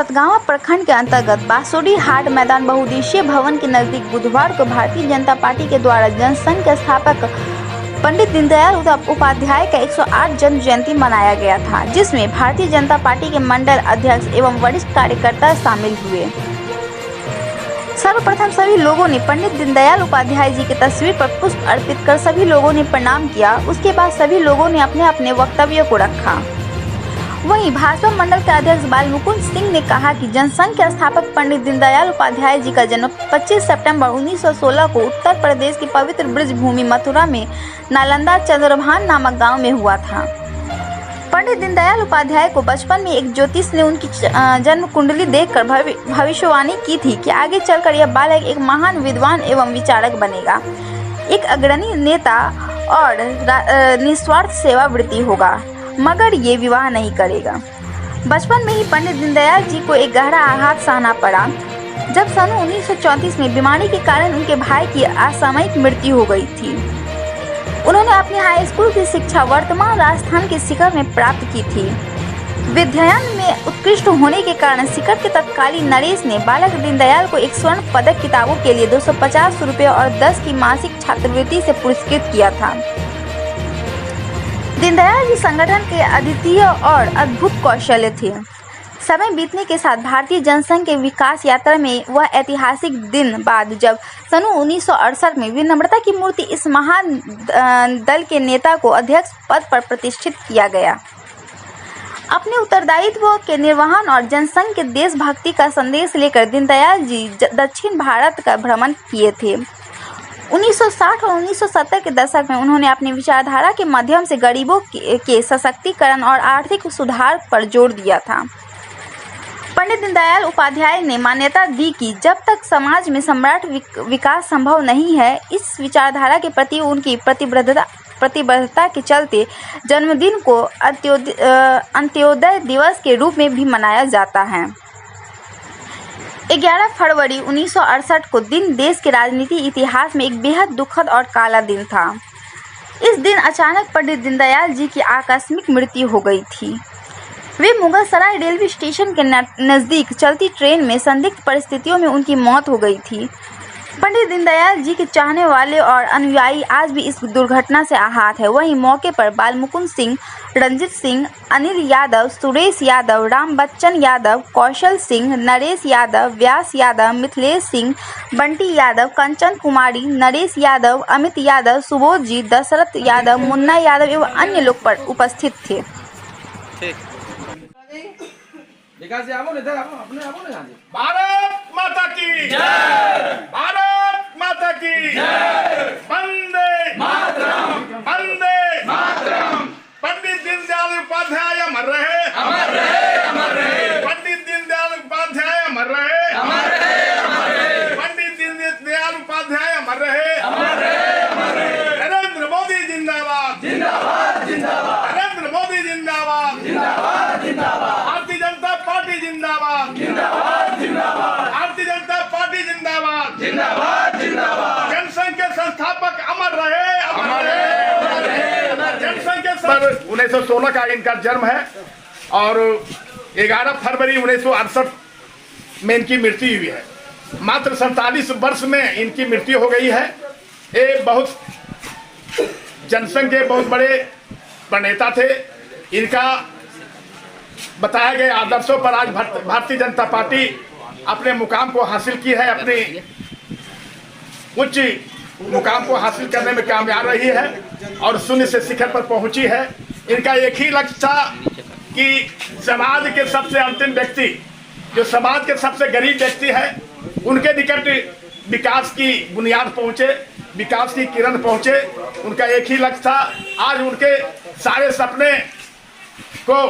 सतगावा प्रखंड के अंतर्गत बांसुरी हाट मैदान बहुउद्देशीय भवन के नजदीक बुधवार को भारतीय जनता पार्टी के द्वारा जनसंघ के स्थापक पंडित दीनदयाल उपाध्याय का 108 जन्म जयंती मनाया गया था, जिसमें भारतीय जनता पार्टी के मंडल अध्यक्ष एवं वरिष्ठ कार्यकर्ता शामिल हुए। सर्वप्रथम सभी लोगों ने पंडित दीनदयाल उपाध्याय जी की तस्वीर पर पुष्प अर्पित कर सभी लोगों ने प्रणाम किया। उसके बाद सभी लोगों ने अपने अपने वक्तव्य को रखा। वहीं भाजपा मंडल के अध्यक्ष बालमुकुंद सिंह ने कहा कि जनसंघ के स्थापक पंडित दीनदयाल उपाध्याय जी का जन्म 25 सितंबर 1916 को उत्तर प्रदेश की पवित्र ब्रज भूमि मथुरा में नालंदा चंद्रभान नामक गांव में हुआ था। पंडित दीनदयाल उपाध्याय को बचपन में एक ज्योतिष ने उनकी जन्म कुंडली देखकर भविष्यवाणी की थी कि आगे चलकर यह बालक एक महान विद्वान एवं विचारक बनेगा, एक अग्रणी नेता और निस्वार्थ सेवावृत्ति होगा, मगर ये विवाह नहीं करेगा। बचपन में ही पंडित दीनदयाल जी को एक गहरा आघात सहना पड़ा जब सन 1934 में बीमारी के कारण उनके भाई की असामयिक मृत्यु हो गई थी। उन्होंने अपनी हाई स्कूल की शिक्षा वर्तमान राजस्थान के सीकर में प्राप्त की थी। विद्यायन में उत्कृष्ट होने के कारण सीकर के तत्कालीन नरेश ने बालक दीनदयाल को एक स्वर्ण पदक किताबों के लिए 250 रुपये और 10 की मासिक छात्रवृत्ति से पुरस्कृत किया था। दीनदयाल जी संगठन के अद्वितीय और अद्भुत कौशल्य थे। समय बीतने के साथ भारतीय जनसंघ के विकास यात्रा में वह ऐतिहासिक दिन बाद जब सन 1968 में विनम्रता की मूर्ति इस महान दल के नेता को अध्यक्ष पद पर प्रतिष्ठित किया गया। अपने उत्तरदायित्व के निर्वहन और जनसंघ के देशभक्ति का संदेश लेकर दीनदयाल जी दक्षिण भारत का भ्रमण किए थे। 1960 और 1970 के दशक में उन्होंने अपनी विचारधारा के माध्यम से गरीबों के सशक्तिकरण और आर्थिक सुधार पर जोर दिया था। पंडित दीनदयाल उपाध्याय ने मान्यता दी कि जब तक समाज में सम्राट विकास संभव नहीं है, इस विचारधारा के प्रति उनकी प्रतिबद्धता के चलते जन्मदिन को अंत्योदय दिवस के रूप में भी मनाया जाता है। 11 फरवरी 1968 को दिन देश के राजनीति इतिहास में एक बेहद दुखद और काला दिन था। इस दिन अचानक पंडित दीनदयाल जी की आकस्मिक मृत्यु हो गई थी। वे मुगल सराय रेलवे स्टेशन के नज़दीक चलती ट्रेन में संदिग्ध परिस्थितियों में उनकी मौत हो गई थी। पंडित दीनदयाल जी के चाहने वाले और अनुयायी आज भी इस दुर्घटना से आहत है। वहीं मौके पर बालमुकुंद सिंह, रंजित सिंह, अनिल यादव, सुरेश यादव, राम बच्चन यादव, कौशल सिंह, नरेश यादव, व्यास यादव, मिथिलेश सिंह, बंटी यादव, कंचन कुमारी, नरेश यादव, अमित यादव, सुबोध जी, दशरथ यादव, मुन्ना यादव एवं अन्य लोग पर उपस्थित थे। भारत माता की जय, भारत माता की जय, वंदे मातरम, वंदे मातरम। पंडित दीनदयाल उपाध्याय अमर रहे, अमर रहे, अमर रहे। पंडित दीनदयाल उपाध्याय अमर रहे, अमर रहे, अमर रहे। पंडित दीनदयाल उपाध्याय अमर रहे, अमर रहे, अमर रहे। नरेंद्र मोदी जिंदाबाद, जिंदाबाद, जिंदाबाद। नरेंद्र मोदी जिंदाबाद, जिंदाबाद, जिंदाबाद। भारतीय जनता पार्टी जिंदाबाद, जिंदाबाद, जिंदाबाद। भारतीय जनता पार्टी जिंदाबाद, जिंदाबाद, जिंदाबाद। जनसंघ के संस्थापक अमर रहे, अमर रहे, अमर रहे। जनसंघ के 1916 का इनका जन्म है और 11 फरवरी 1968 में इनकी मृत्यु हुई है। मात्र 47 वर्ष में इनकी मृत्यु हो गई है। ये बहुत जनसंघ के बहुत बड़े प्रणेता थे। इनका बताए गए आदर्शों पर आज भारतीय जनता पार्टी अपने मुकाम को हासिल की है, अपने उच्च मुकाम को हासिल करने में कामयाब रही है और शून्य से शिखर पर पहुंची है। इनका एक ही लक्ष्य था कि समाज के सबसे अंतिम व्यक्ति, जो समाज के सबसे गरीब व्यक्ति है, उनके निकट विकास की बुनियाद पहुंचे, विकास की किरण पहुंचे। उनका एक ही लक्ष्य था। आज उनके सारे सपने को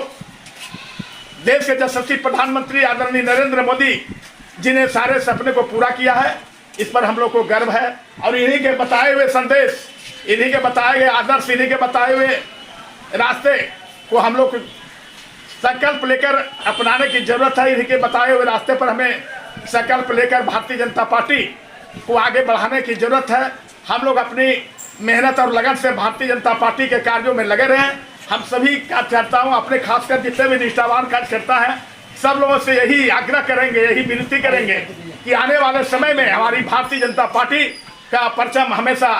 देश के यशस्वी प्रधानमंत्री आदरणीय नरेंद्र मोदी जी ने सारे सपने को पूरा किया है। इस पर हम लोग को गर्व है और इन्हीं के बताए हुए संदेश, इन्हीं के बताए गए आदर्श, इन्हीं के बताए हुए रास्ते को हम लोग संकल्प लेकर अपनाने की जरूरत है। इन्हीं के बताए हुए रास्ते पर हमें संकल्प लेकर भारतीय जनता पार्टी को आगे बढ़ाने की जरूरत है। हम लोग अपनी मेहनत और लगन से भारतीय जनता पार्टी के कार्यों में लगे रहें। हम सभी कार्यकर्ताओं, अपने खासकर जितने भी निष्ठावान कार्यकर्ता हैं, सब लोगों से यही आग्रह करेंगे, यही विनती करेंगे कि आने वाले समय में हमारी भारतीय जनता पार्टी का परचम हमेशा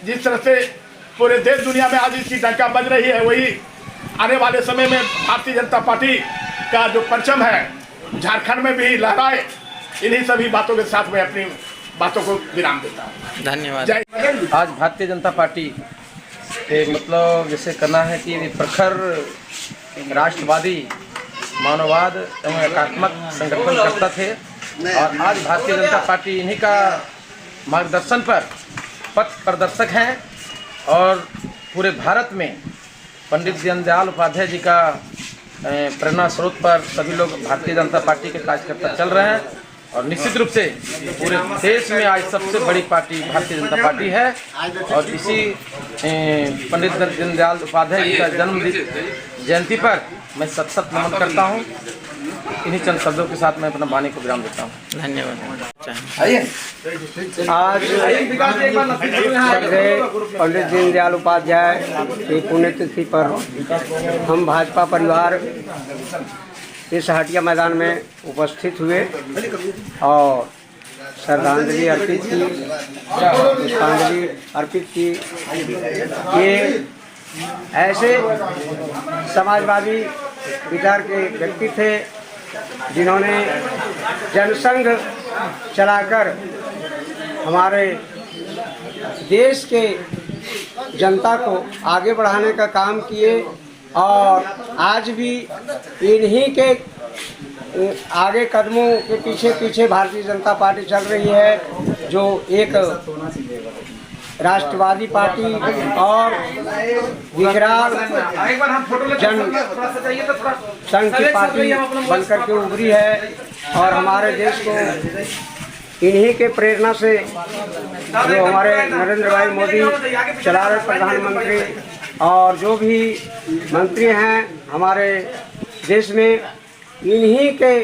जिस तरह से पूरे देश दुनिया में आज इसकी डंका बज रही है, वही आने वाले समय में भारतीय जनता पार्टी का जो परचम है झारखंड में भी लहराए। इन्हीं सभी बातों के साथ मैं अपनी बातों को विराम देता हूँ। धन्यवाद। जय। आज भारतीय जनता पार्टी के मतलब जैसे करना है कि प्रखर राष्ट्रवादी मानववाद एवं एकात्मक संगठन करता थे और आज भारतीय जनता पार्टी इन्हीं का मार्गदर्शन पर पथ प्रदर्शक हैं और पूरे भारत में पंडित दीनदयाल उपाध्याय जी का प्रेरणा स्रोत पर सभी लोग भारतीय जनता पार्टी के कार्यकर्ता चल रहे हैं और निश्चित रूप से पूरे देश में आज सबसे बड़ी पार्टी भारतीय जनता पार्टी है और इसी पंडित दीनदयाल उपाध्याय जी का जन्म जयंती पर मैं सत नमन करता हूँ। इन्हीं चंद शब्दों के साथ मैं अपना वाणी को विराम देता हूँ। धन्यवाद। आज पंडित दीनदयाल उपाध्याय की पुण्यतिथि पर हम भाजपा परिवार इस हटिया मैदान में उपस्थित हुए और श्रद्धांजलि अर्पित की, पुष्पांजलि अर्पित की। ये ऐसे समाजवादी विचार के व्यक्ति थे जिन्होंने जनसंघ चलाकर हमारे देश के जनता को आगे बढ़ाने का काम किए और आज भी इन्हीं के आगे कदमों के पीछे पीछे भारतीय जनता पार्टी चल रही है, जो एक राष्ट्रवादी पार्टी और विकराल जन संघ की पार्टी बनकर के उभरी है। और हमारे देश को इन्हीं के प्रेरणा से जो हमारे नरेंद्र भाई मोदी चला रहे प्रधानमंत्री और जो भी मंत्री हैं हमारे देश में, इन्हीं के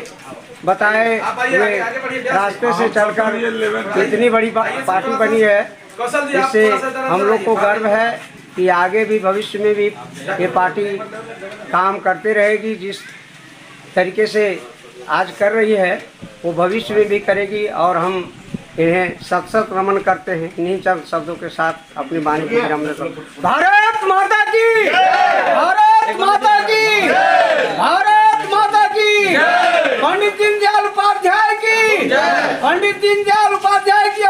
बताए हुए रास्ते से चलकर इतनी बड़ी पार्टी बनी है। इससे हम लोग को गर्व है कि आगे भी भविष्य में भी ये पार्टी काम करती रहेगी। जिस तरीके से आज कर रही है वो भविष्य में भी करेगी और हम इन्हें सत नमन करते हैं। इन्हीं चंद शब्दों के साथ अपनी वाणी को विराम देता हूं। भारत माता की, भारत माता की, भारत माता की, पंडित दीनदयाल उपाध्याय की, पंडित दीनदयाल उपाध्याय की।